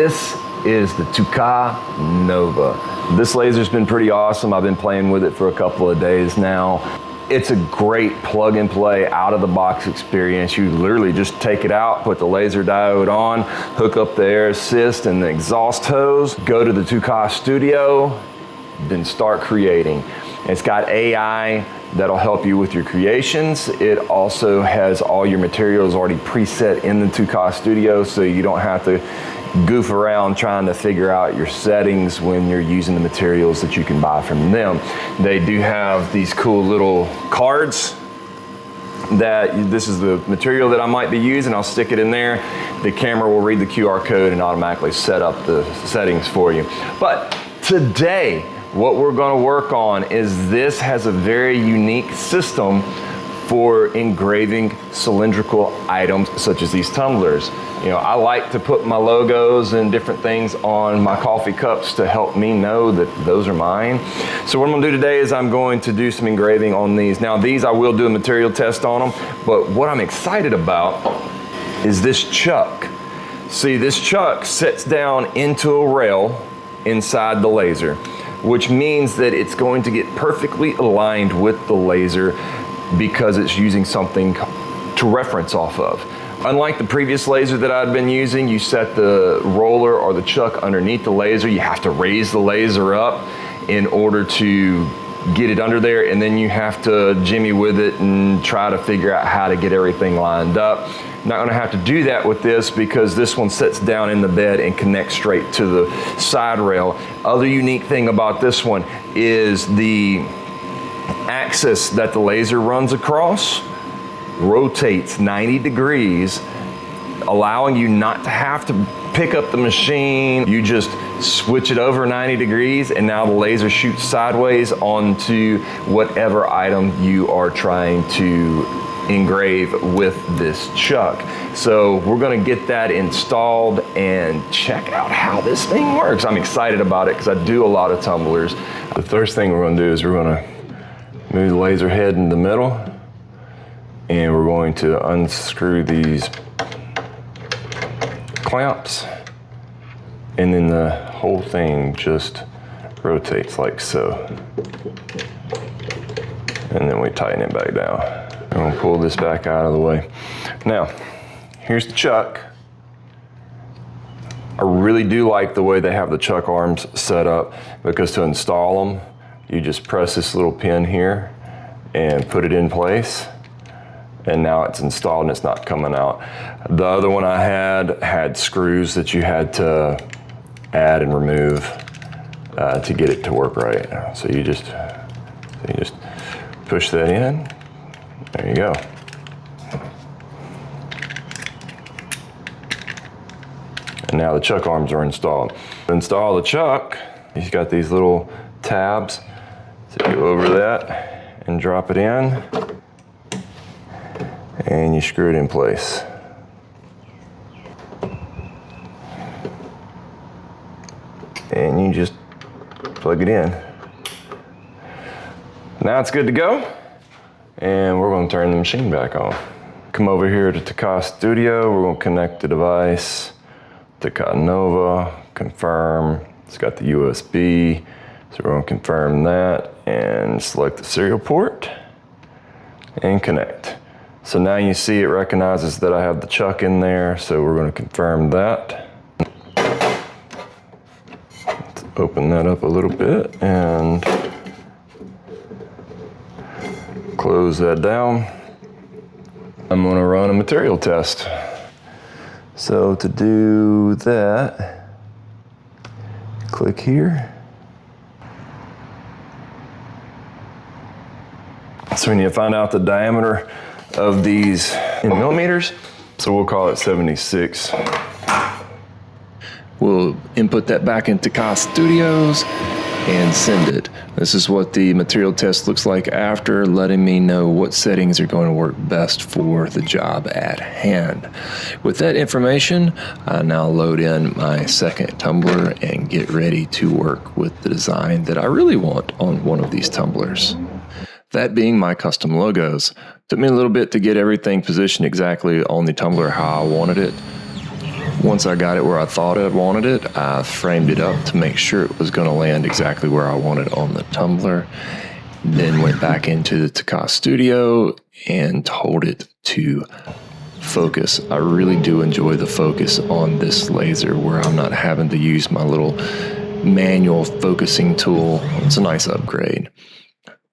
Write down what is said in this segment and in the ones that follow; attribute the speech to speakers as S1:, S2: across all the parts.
S1: This is the TOOCAA Nova. This laser's been pretty awesome. I've been playing with it for a couple of days now. It's a great plug and play out of the box experience. You literally just take it out, put the laser diode on, hook up the air assist and the exhaust hose, go to the TOOCAA studio, then start creating. It's got AI that'll help you with your creations. It also has all your materials already preset in the TOOCAA studio, so you don't have to goof around trying to figure out your settings when you're using the materials that you can buy from them. They do have these cool little cards that this is the material that I might be using. I'll stick it in there. The camera will read the QR code and automatically set up the settings for you. But today, what we're going to work on is this has a very unique system for engraving cylindrical items such as these tumblers. You know, I like to put my logos and different things on my coffee cups to help me know that those are mine. So what I'm gonna do today is I'm going to do some engraving on these. Now these I will do a material test on them, but what I'm excited about is this chuck. See, this chuck sits down into a rail inside the laser, which means that it's going to get perfectly aligned with the laser because it's using something to reference off of. Unlike the previous laser that I'd been using, you set the roller or the chuck underneath the laser. You have to raise the laser up in order to get it under there, and then you have to jimmy with it and try to figure out how to get everything lined up. Not gonna have to do that with this because this one sits down in the bed and connects straight to the side rail. Other unique thing about this one is the axis that the laser runs across rotates 90 degrees, allowing you not to have to pick up the machine. You just switch it over 90 degrees and now the laser shoots sideways onto whatever item you are trying to engrave with this chuck. So we're gonna get that installed and check out how this thing works. I'm excited about it because I do a lot of tumblers. The first thing we're gonna do is we're gonna move the laser head in the middle, and we're going to unscrew these clamps, and then the whole thing just rotates like so. And then we tighten it back down. I'm gonna pull this back out of the way. Now, here's the chuck. I really do like the way they have the chuck arms set up, because to install them, you just press this little pin here and put it in place. And now it's installed and it's not coming out. The other one I had screws that you had to add and remove to get it to work right. So you just push that in. There you go. And now the chuck arms are installed. To install the chuck, you've got these little tabs. So you go over that and drop it in, and you screw it in place. And you just plug it in. Now it's good to go, and we're going to turn the machine back on. Come over here to TOOCAA Studio. We're going to connect the device, TOOCAA Nova, confirm. It's got the USB, so we're going to confirm that and select the serial port and connect. So now you see it recognizes that I have the chuck in there, so we're going to confirm that. Let's open that up a little bit and close that down. I'm going to run a material test. So to do that, click here. So we need to find out the diameter of these in millimeters. So we'll call it 76. We'll input that back into TOOCAA Studios and send it. This is what the material test looks like after, letting me know what settings are going to work best for the job at hand. With that information, I now load in my second tumbler and get ready to work with the design that I really want on one of these tumblers. That being my custom logos. Took me a little bit to get everything positioned exactly on the tumbler how I wanted it.
S2: Once I got it where I thought I wanted it, I framed it up to make sure it was going to land exactly where I wanted on the tumbler. Then went back into the TOOCAA Studio and told it to focus. I really do enjoy the focus on this laser where I'm not having to use my little manual focusing tool. It's a nice upgrade.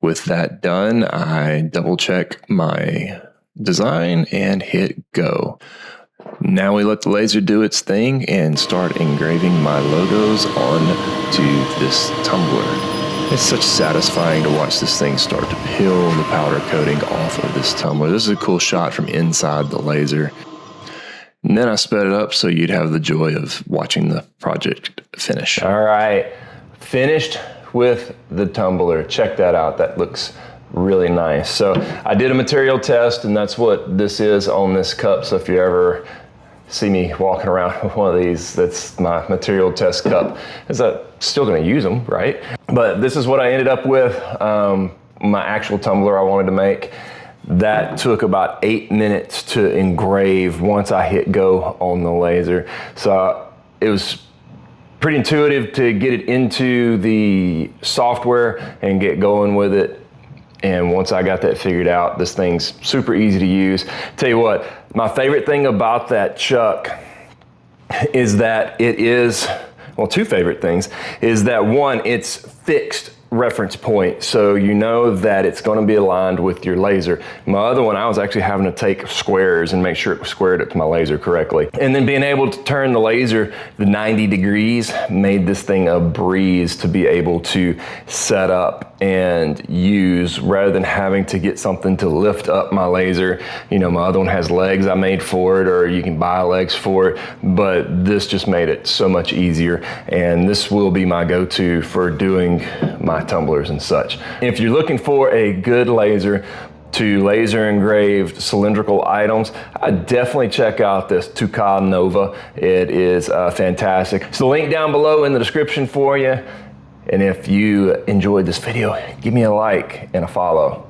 S2: With that done, I double check my design and hit go. Now we let the laser do its thing and start engraving my logos onto this tumbler. It's such satisfying to watch this thing start to peel the powder coating off of this tumbler. This is a cool shot from inside the laser. And then I sped it up so you'd have the joy of watching the project finish.
S1: All right, finished with the tumbler. Check that out, that looks really nice. So I did a material test, and that's what this is on this cup. So if you ever see me walking around with one of these, that's my material test cup. Is that still gonna use them, right? But this is what I ended up with, my actual tumbler I wanted to make. That took about 8 minutes to engrave once I hit go on the laser. So it was pretty intuitive to get it into the software and get going with it. And once I got that figured out, this thing's super easy to use. Tell you what, my favorite thing about that chuck is that it is, well, two favorite things, is that one, it's fixed reference point, so you know that it's going to be aligned with your laser. My other one, I was actually having to take squares and make sure it was squared up to my laser correctly. And then being able to turn the laser the 90 degrees made this thing a breeze to be able to set up and use, rather than having to get something to lift up my laser. You know, my other one has legs I made for it, or you can buy legs for it, but this just made it so much easier. And this will be my go-to for doing my tumblers and such. If you're looking for a good laser to laser engraved cylindrical items, I definitely check out this TOOCAA Nova. It is fantastic. So the link down below in the description for you. And if you enjoyed this video, give me a like and a follow.